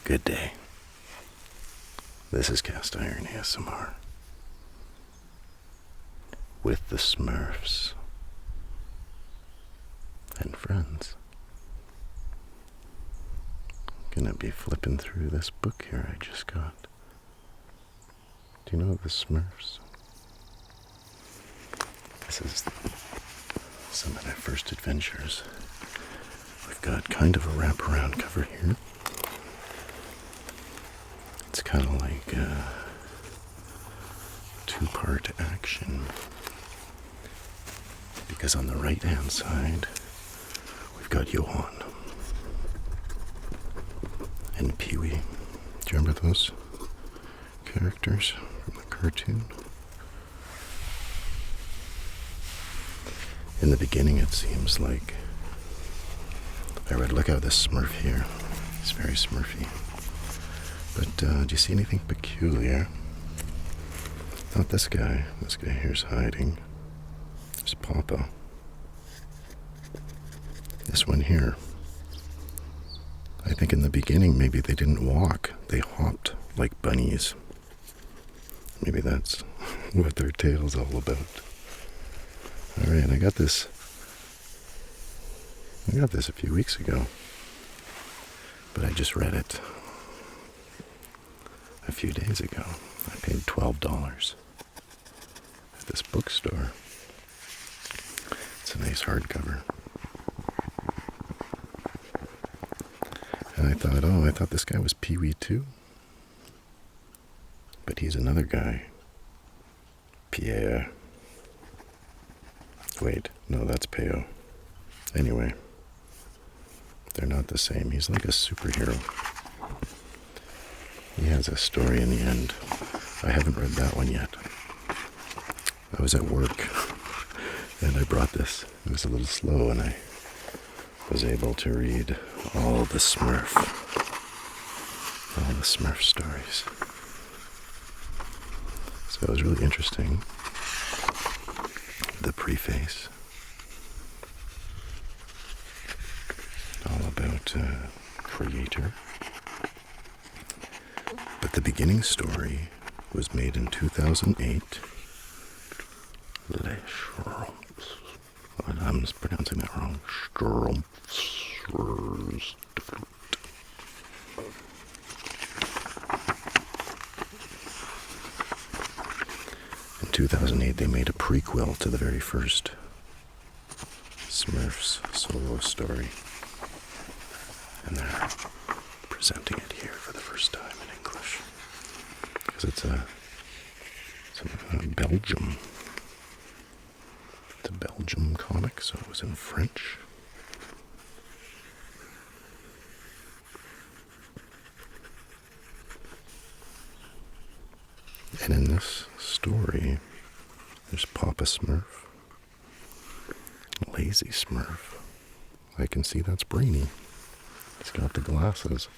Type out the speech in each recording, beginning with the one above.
Good day. This is Cast Iron ASMR with the Smurfs and friends. I'm gonna be flipping through this book here I just got. Do you know the Smurfs? This is some of their first adventures. We've got kind of a wraparound cover here. It's kind of like a two-part action, because on the right-hand side we've got Johann and Pee-wee. Do you remember those characters from the cartoon? In the beginning it seems like, look out, this Smurf here. He's very Smurfy. But do you see anything peculiar? Not this guy. This guy here's hiding. There's Papa. This one here. I think in the beginning maybe they didn't walk. They hopped like bunnies. Maybe that's what their tail's all about. Alright, I got this a few weeks ago. But I just read it a few days ago. I paid $12 at this bookstore. It's a nice hardcover. And I thought this guy was Pee-wee too. But he's another guy. Pierre. Wait, no, that's Peo. Anyway, they're not the same. He's like a superhero. He has a story in the end. I haven't read that one yet. I was at work and I brought this. It was a little slow and I was able to read all the Smurf stories. So it was really interesting. The preface, all about creator. But the beginning story was made in 2008. Les Strumps. I'm mispronouncing that wrong. Strumps. In 2008, they made a prequel to the very first Smurfs solo story. And they're presenting it here for the first time in English. Because it's Belgium. It's a Belgium comic, so it was in French. And in this story, there's Papa Smurf, Lazy Smurf. I can see that's Brainy. He's got the glasses.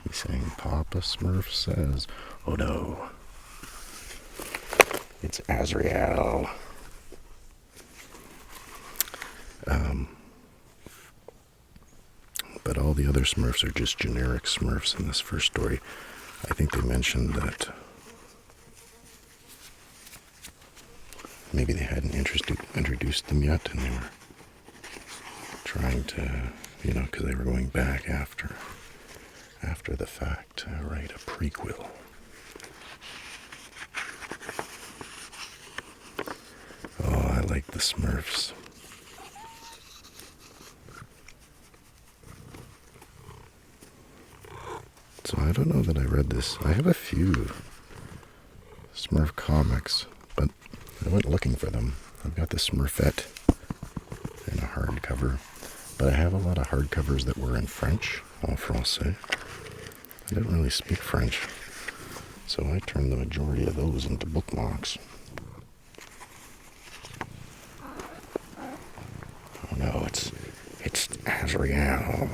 He's saying, Papa Smurf says, oh no, it's Azrael. But all the other Smurfs are just generic Smurfs in this first story. I think they mentioned that maybe they hadn't introduced them yet, and they were trying to, because they were going back after the fact to write a prequel. Oh, I like the Smurfs. So I don't know that I read this. I have a few Smurf comics, but I went looking for them. I've got the Smurfette in a hardcover, but I have a lot of hardcovers that were in French, en français. I didn't really speak French, so I turned the majority of those into bookmarks. Oh no, it's Azrael.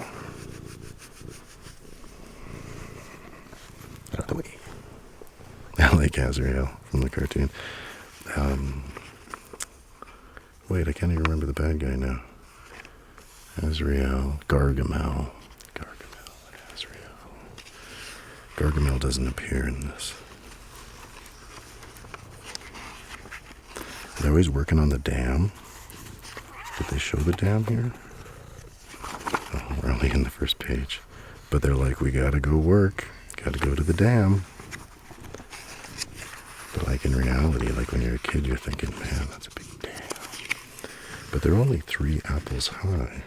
Out of the way. I like Azrael from the cartoon. Wait, I can't even remember the bad guy now. Azrael, Gargamel, and Azrael. Gargamel doesn't appear in this. They're always working on the dam. Did they show the dam here? Oh, we're only in the first page. But they're like, we gotta go work. Gotta go to the dam. But like in reality, like when you're a kid, you're thinking, man, that's a big dam. But they're only 3 apples high,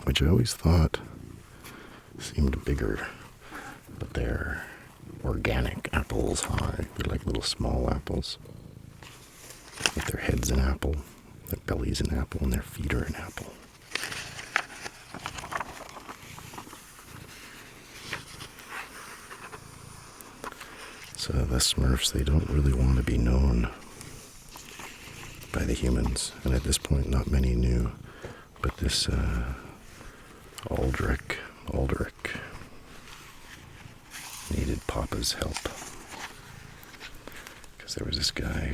which I always thought seemed bigger. But they're organic apples high. They're like little small apples. With their head's an apple, their belly's an apple, and their feet are an apple. So the Smurfs, they don't really want to be known by the humans. And at this point, not many knew. But this Aldrich needed Papa's help. Because there was this guy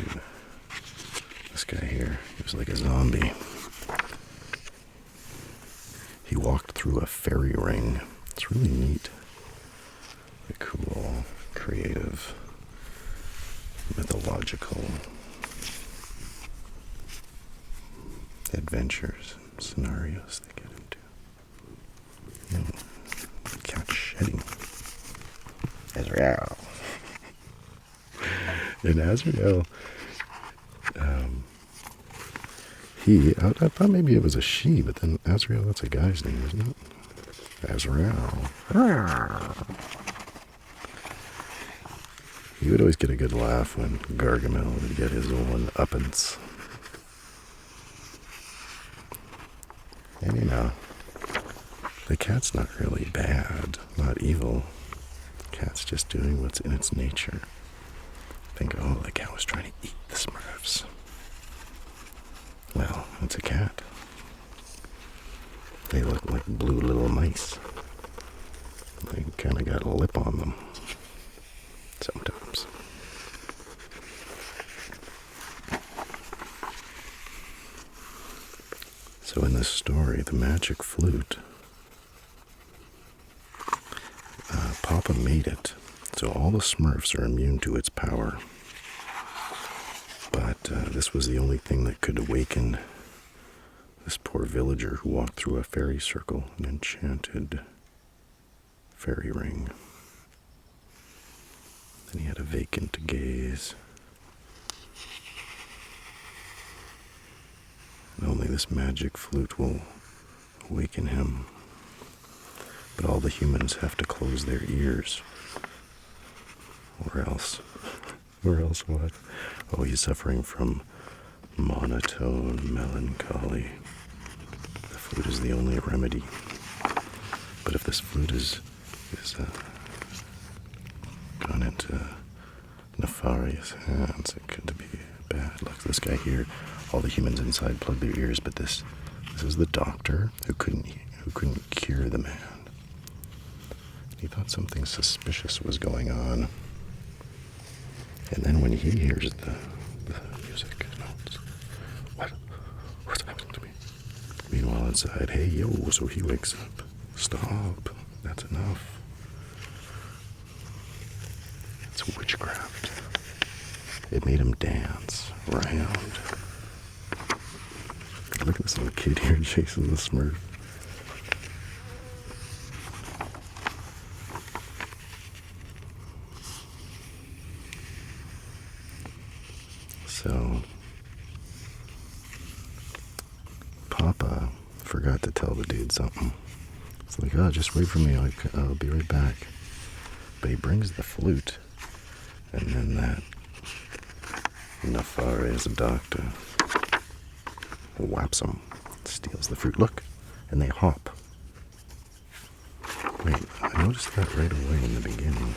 here, he was like a zombie. He walked through a fairy ring. It's really neat. A cool, creative, mythological adventures and scenarios they get into. Cat shedding. Azrael. And Azrael, I thought maybe it was a she, but then Azrael, that's a guy's name, isn't it? Azrael. He would always get a good laugh when Gargamel would get his own uppance. And you know, the cat's not really bad, not evil. The cat's just doing what's in its nature. Think, oh, the cat was trying to eat the Smurfs. Well, it's a cat. They look like blue little mice. They kind of got a lip on them. Sometimes. So in this story, the magic flute, Papa made it. So all the Smurfs are immune to its power. But this was the only thing that could awaken this poor villager who walked through a fairy circle, an enchanted fairy ring. Then he had a vacant gaze. And only this magic flute will awaken him. But all the humans have to close their ears. Or else what? Oh, he's suffering from monotone melancholy. The flute is the only remedy. But if this flute is gone into nefarious hands, it could be bad. Look, this guy here, all the humans inside plug their ears, but this is the doctor who couldn't cure the man. He thought something suspicious was going on. And then when he hears the music notes, what's happening to me? Meanwhile inside, hey yo, so he wakes up. Stop, that's enough. It's witchcraft. It made him dance around. Look at this little kid here chasing the Smurf. So, Papa forgot to tell the dude something. It's like, oh, just wait for me, I'll be right back. But he brings the flute, and then that nefarious doctor whaps him, steals the fruit. Look, and they hop. Wait, I noticed that right away in the beginning.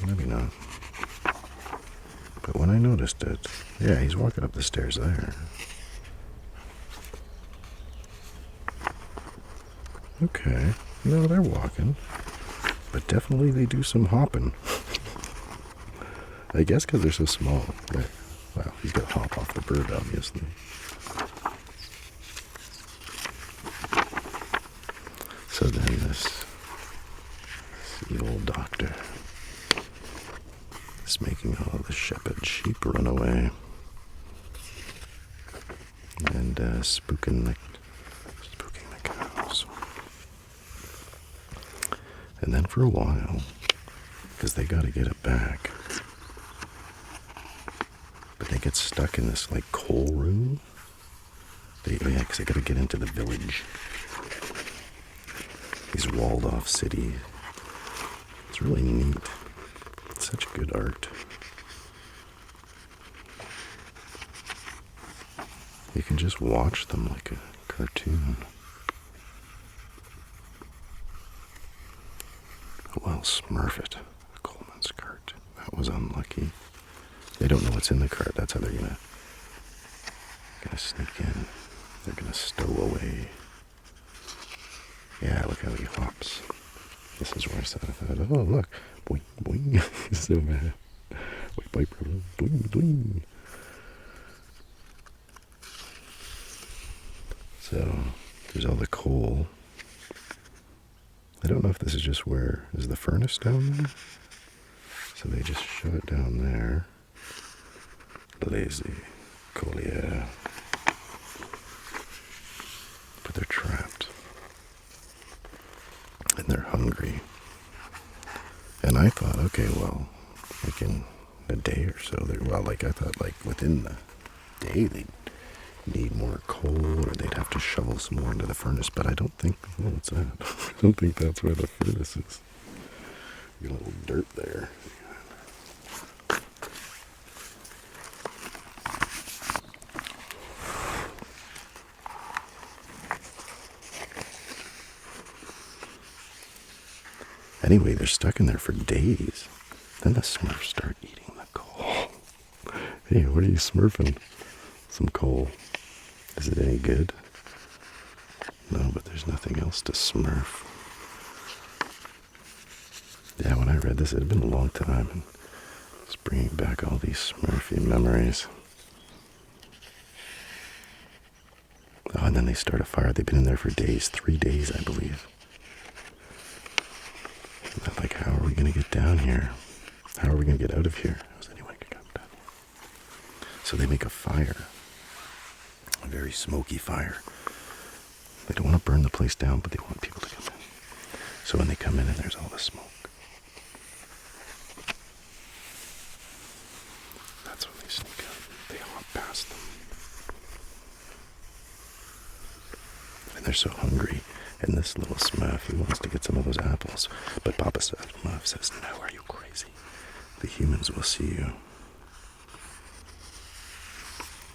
Maybe not. But when I noticed it, yeah, he's walking up the stairs there. Okay, no, they're walking. But definitely they do some hopping. I guess because they're so small. Yeah. Wow, he's got to hop off the bird, obviously. So then this evil doctor is making all the shepherd sheep run away and spooking the cows. And then for a while, because they got to get it back, but they get stuck in this like coal room. Because they got to get into the village. These walled off cities. It's really neat. It's such good art. You can just watch them like a cartoon. Well, Smurf it. Coleman's cart. That was unlucky. They don't know what's in the cart. That's how they're gonna sneak in. They're gonna stow away. Yeah, look how he hops. This is where I thought, oh look, boing boing. He's so mad. Wait, bite, boing boing. So there's all the coal. I don't know if this is just where is the furnace down there. So they just shove it down there. Lazy collier. But they're trapped. And they're hungry. And I thought, okay, well, like in a day or so, I thought like within the day they'd need more coal or they'd have to shovel some more into the furnace, but I don't think, what's that? I don't think that's where the furnace is. Got a little dirt there. Anyway, they're stuck in there for days. Then the Smurfs start eating the coal. Hey, what are you smurfing? Some coal. Is it any good? No, but there's nothing else to smurf. Yeah, when I read this, it had been a long time, and it's bringing back all these Smurfy memories. Oh, and then they start a fire. They've been in there for days, 3 days, I believe. Like, how are we going to get down here? How are we going to get out of here? How's anyone going to come down? So they make a fire. A very smoky fire. They don't want to burn the place down, but they want people to come in. So when they come in and there's all the smoke, that's when they sneak out. They hop past them. And they're so hungry. And this little Smurf, he wants to get some of those apples. But Papa Smurf says, no, are you crazy? The humans will see you.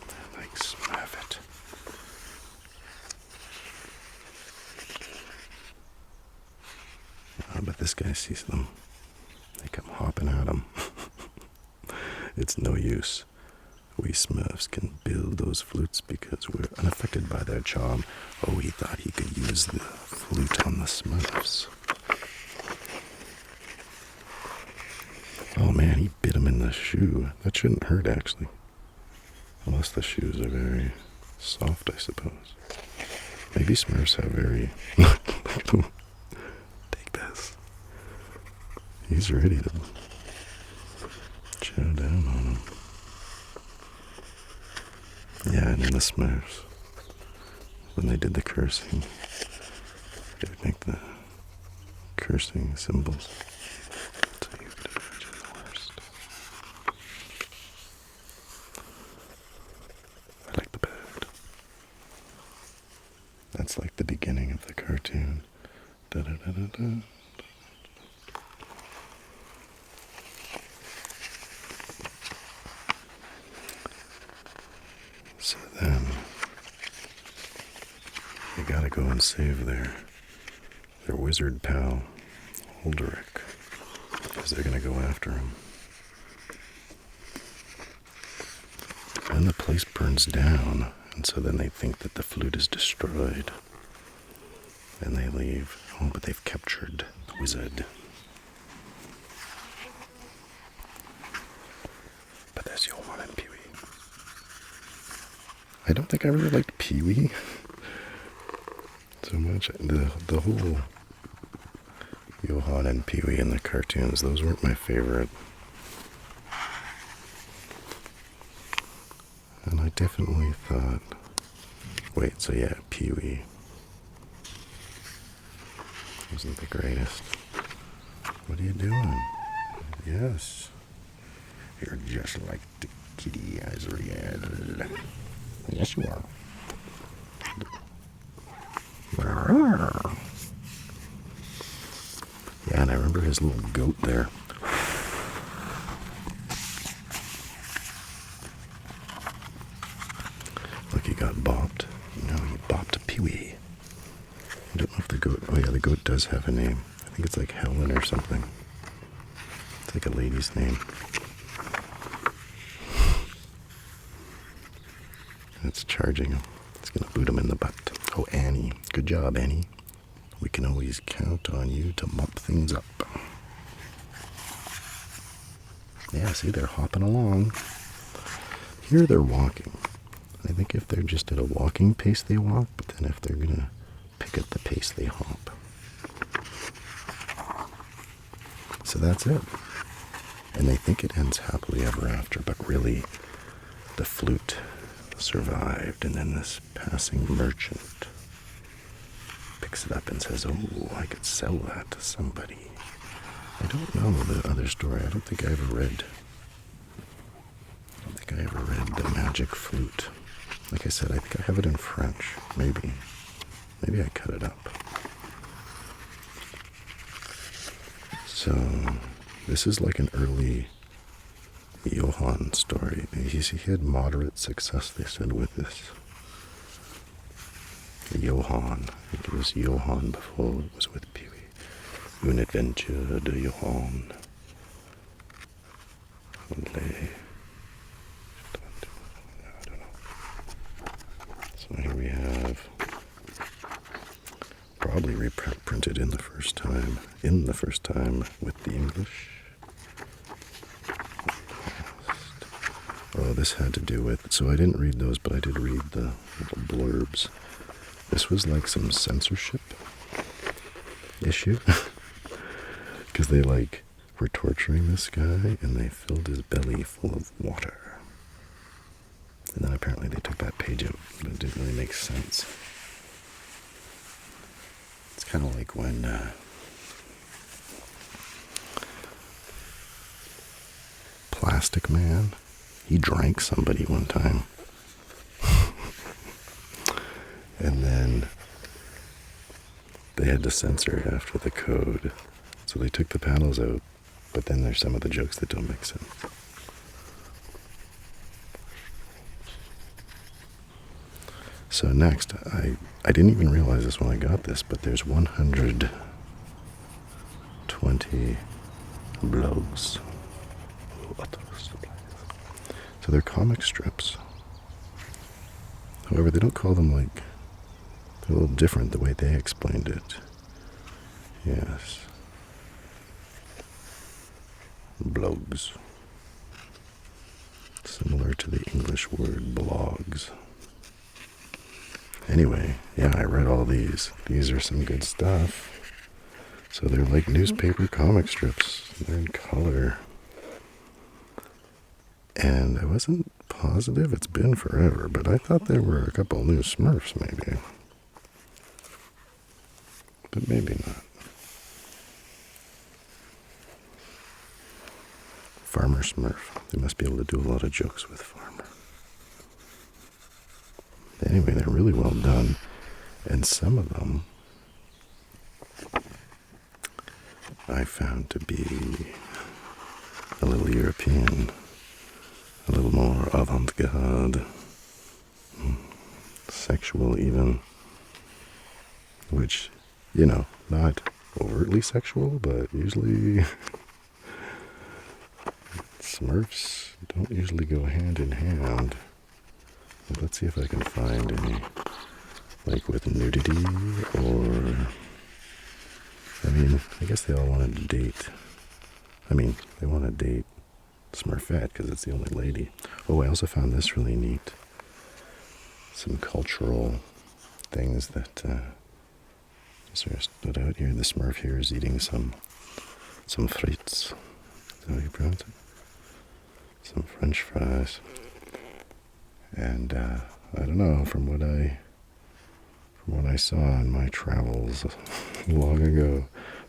They're like, Smurf it. But this guy sees them. They come hopping at him. It's no use. We Smurfs can build those flutes because we're unaffected by their charm. Oh, he thought he could use the flute on the Smurfs. Oh man, he bit him in the shoe. That shouldn't hurt, actually. Unless the shoes are very soft, I suppose. Maybe Smurfs have very... Take this. He's ready to chow down on him. Yeah, and in the Smurfs, when they did the cursing, they would make the cursing symbols. So you could imagine the worst. I like the bird. That's like the beginning of the cartoon. Da-da-da-da-da. So then, they gotta go and save their wizard pal, Ulderic, because they're gonna go after him. And the place burns down, and so then they think that the flute is destroyed. And they leave. Oh, but they've captured the wizard. But there's your one and Pee-wee. I don't think I really liked Pee-wee so much. The whole Johann and Pee-wee in the cartoons. Those weren't my favorite. And I definitely thought, wait, so yeah, Pee-wee wasn't the greatest. What are you doing? Yes. You're just like the kitty Azrael. Yes, you are. Yeah, and I remember his little goat there. Look, he got bopped. No, he bopped Pee-wee. I don't know if the goat... Oh, yeah, the goat does have a name. I think it's like Helen or something. It's like a lady's name. And it's charging him. It's going to boot him in the butt. Oh, Annie. Good job, Annie. We can always count on you to mop things up. Yeah, see, they're hopping along. Here they're walking. I think if they're just at a walking pace, they walk, but then if they're going to pick up the pace, they hop. So that's it. And they think it ends happily ever after, but really, the flute survived, and then this passing merchant picks it up and says, oh, I could sell that to somebody. I don't know the other story. I don't think I ever read The Magic Flute. Like I said, I think I have it in French. Maybe I cut it up. So, this is like an early Johann story. He had moderate success, they said, with this. Johann. I think it was Johann before it was with Pee-wee. Une adventure de Johann. I don't know. So here we have, probably reprinted in the first time with the English. Oh, this had to do with, so I didn't read those, but I did read the little blurbs. This was like some censorship issue. Because they were torturing this guy and they filled his belly full of water. And then apparently they took that page out, but it didn't really make sense. It's kind of like when Plastic Man, he drank somebody one time. And then they had to censor it after the code. So they took the panels out, but then there's some of the jokes that don't make sense. So next, I didn't even realize this when I got this, but there's 120 blogs. So they're comic strips. However, they don't call them they're a little different the way they explained it. Yes. Blogs. Similar to the English word blogs. Anyway, yeah, I read all these. These are some good stuff. So they're like newspaper comic strips. They're in color. And I wasn't positive, it's been forever, but I thought there were a couple new Smurfs maybe. But maybe not. Farmer Smurf. They must be able to do a lot of jokes with Farmer. Anyway, they're really well done. And some of them I found to be a little European, a little more avant-garde, sexual even, which, not overtly sexual, but usually Smurfs don't usually go hand in hand. But let's see if I can find any, with nudity, or, I guess they all wanted to date. They want to date Smurfette because it's the only lady. Oh, I also found this really neat. Some cultural things that Sort of stood out here. The Smurf here is eating some frites. Is that how you pronounce it? Some French fries. And I don't know, from what I saw in my travels long ago,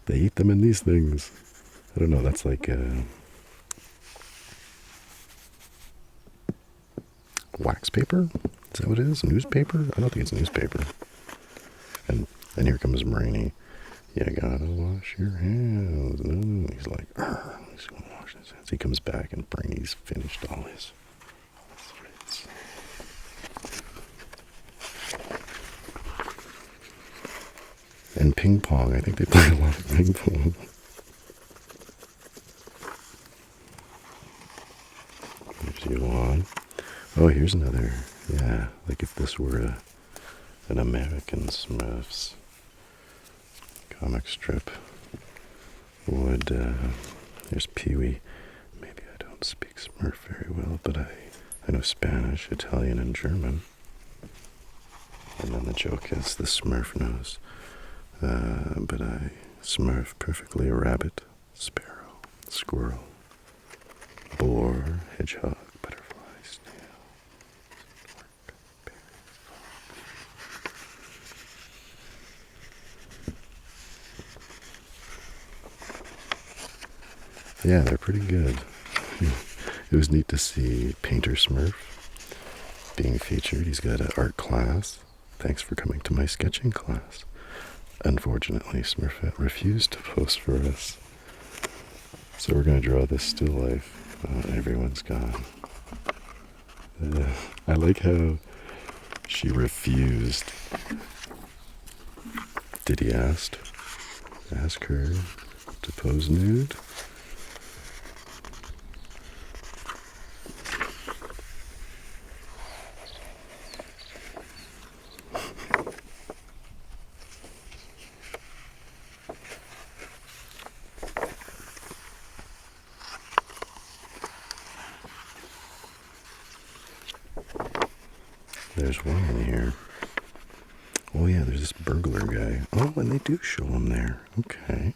they eat them in these things. I don't know, that's like wax paper? Is that what it is? Newspaper? I don't think it's newspaper. And here comes Brainy. You gotta wash your hands. He's like, he's gonna wash his hands. He comes back and Brainy's finished all his friends. And ping pong. I think they play a lot of ping pong. There's Yuan. Oh, here's another. Yeah, like if this were an American Smurfs comic strip, would, there's Pee-wee. Maybe I don't speak Smurf very well, but I know Spanish, Italian, and German. And then the joke is the Smurf knows. But I Smurf perfectly a rabbit, sparrow, squirrel, boar, hedgehog, butterfly, snail, stork, bear, fox. Yeah, they're pretty good. It was neat to see Painter Smurf being featured. He's got an art class. Thanks for coming to my sketching class. Unfortunately, Smurfette refused to post for us. So we're going to draw this still life. Everyone's gone. I like how she refused. Did he ask her to pose nude? There's one in here. Oh yeah, there's this burglar guy. Oh, and they do show him there. Okay.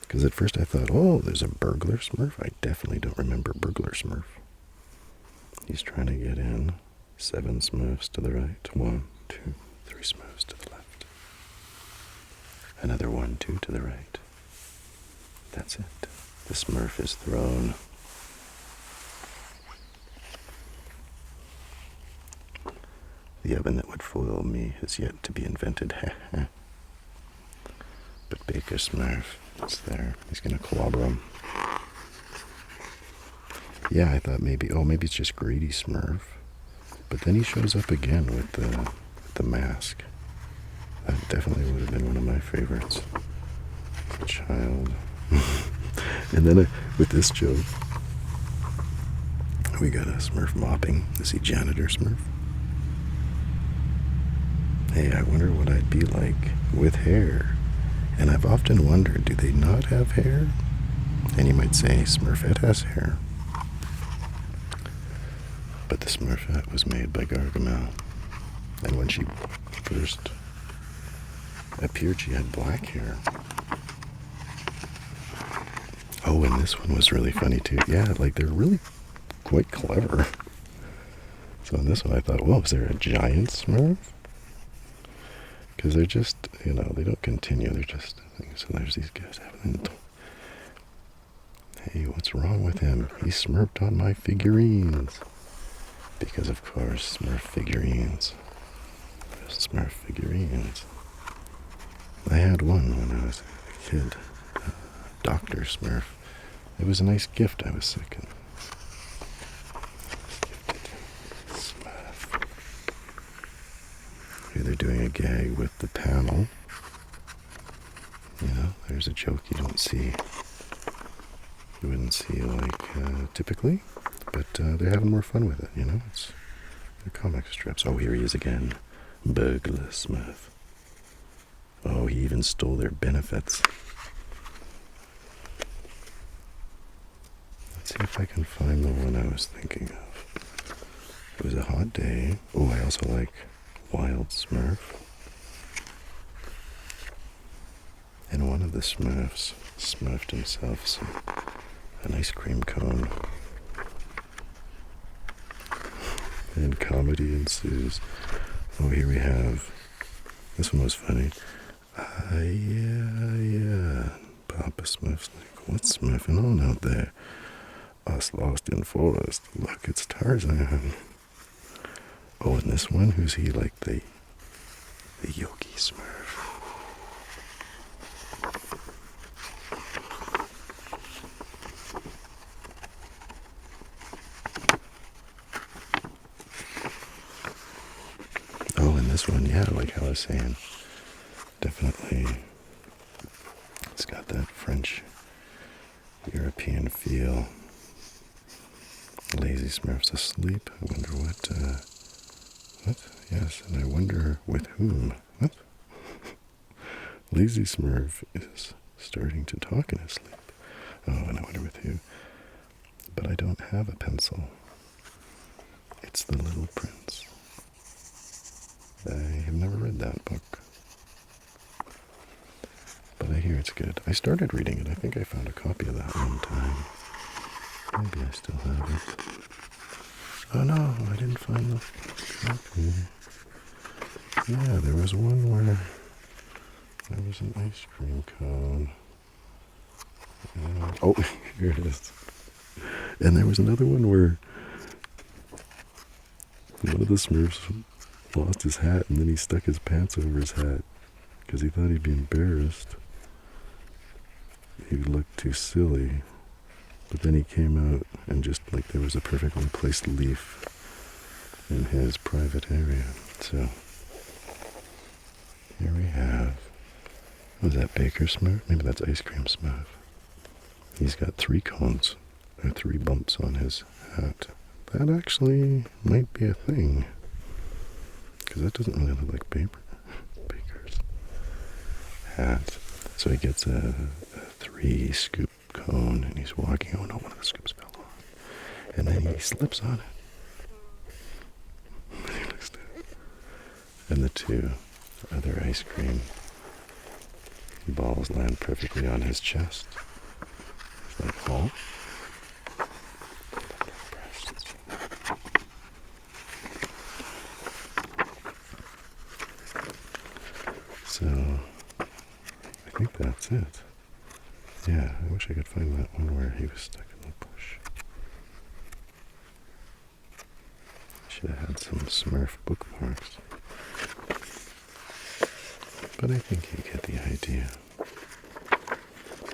Because at first I thought, oh, there's a burglar Smurf. I definitely don't remember burglar Smurf. He's trying to get in. 7 Smurfs to the right. 1, 2, 3 Smurfs to the left. Another 1, 2 to the right. That's it. The Smurf is thrown. The oven that would foil me has yet to be invented. But Baker Smurf is there. He's going to clobber him. Yeah, I thought maybe it's just Greedy Smurf. But then he shows up again with the mask. That definitely would have been one of my favorites. The child. And then with this joke, we got a Smurf mopping. Is he janitor Smurf? Hey, I wonder what I'd be like with hair. And I've often wondered, do they not have hair? And you might say, Smurfette has hair. But the Smurfette was made by Gargamel. And when she first appeared, she had black hair. Oh, and this one was really funny too. Yeah, like they're really quite clever. So in this one I thought, well, is there a giant Smurf? Because they're just, they don't continue. They're just, so there's these guys having, hey, what's wrong with him? He smurfed on my figurines. Because, of course, Smurf figurines. Smurf figurines. I had one when I was a kid. Dr. Smurf. It was a nice gift I was second. Here they're doing a gag with the panel. There's a joke you don't see. You wouldn't see typically, but they're having more fun with it. It's they're comic strips. Oh, here he is again, Burglar Smurf. Oh, he even stole their benefits. Let's see if I can find the one I was thinking of. It was a hot day. Oh, I also like wild Smurf. And one of the Smurfs smurfed himself an ice cream cone. And comedy ensues. Oh, here we have, this one was funny. Yeah. Papa Smurf's like, what's smurfing on out there? Us lost in forest. Look, it's Tarzan. Oh, and this one, who's he, like the Yogi Smurf? Oh, and this one, yeah, like I was saying, definitely, it's got that French European feel. Lazy Smurf's asleep. I wonder what? Yes, and I wonder with whom? What? Lazy Smurf is starting to talk in his sleep. Oh, and I wonder with who. But I don't have a pencil. It's The Little Prince. I have never read that book. But I hear it's good. I started reading it. I think I found a copy of that one time. Maybe I still have it. Oh no, I didn't find the copy. Yeah, there was one where there was an ice cream cone. Oh, here it is. And there was another one where one of the Smurfs lost his hat and then he stuck his pants over his hat because he thought he'd be embarrassed. He looked too silly. But then he came out and just like there was a perfectly placed leaf in his private area. So here we have, was that Baker Smurf? Maybe that's Ice Cream Smurf. He's got 3 cones, or 3 bumps on his hat. That actually might be a thing. Because that doesn't really look like Baker's hat. So he gets a 3 scoop cone and he's walking. Oh no, one of the scoops fell off. And then he slips on it. He looks dead. And the 2 other ice cream balls land perfectly on his chest. It's like, oh. So, I think that's it. Yeah, I wish I could find that one where he was stuck in the bush. Should have had some Smurf bookmarks. But I think you get the idea.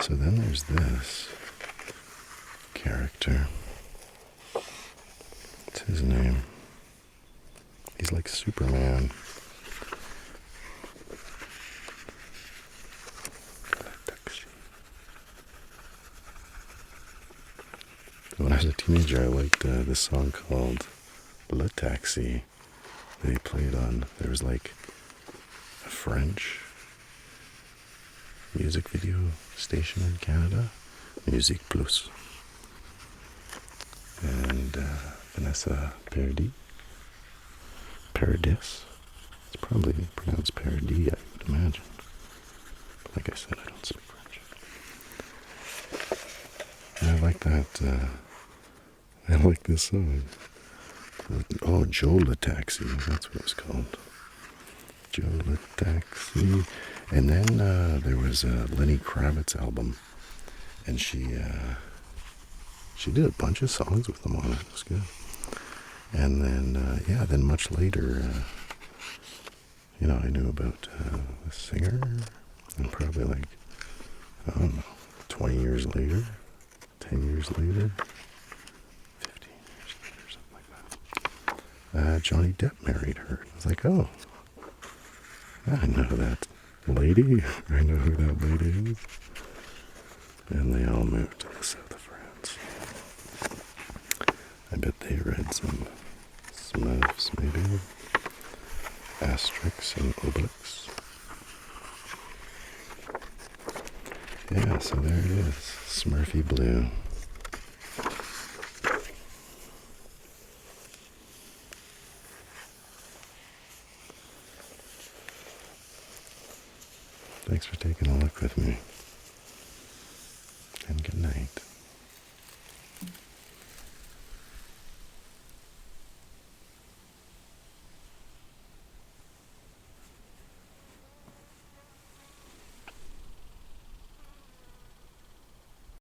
So then there's this character. What's his name? He's like Superman. When I was a teenager, I liked this song called Le Taxi. They played on, there was like a French music video station in Canada, Musique Plus. And Vanessa Paradis. It's probably pronounced Paradis, I would imagine. But like I said, I don't speak French. And I like that, I like this song. Oh, Joe Le Taxi, that's what it was called. Joe Le Taxi. And then there was a Lenny Kravitz album. And she did a bunch of songs with them on it. It was good. And then, then much later, I knew about the singer. And probably like, I don't know, 20 years later, 10 years later, 15 years later, something like that. Johnny Depp married her. I was like, oh, I know that lady. I know who that lady is. And they all moved to the south of France. I bet they read some Smurfs, maybe. Asterix and Obelix. Yeah, so there it is. Smurfy Blue. Thanks for taking a look with me.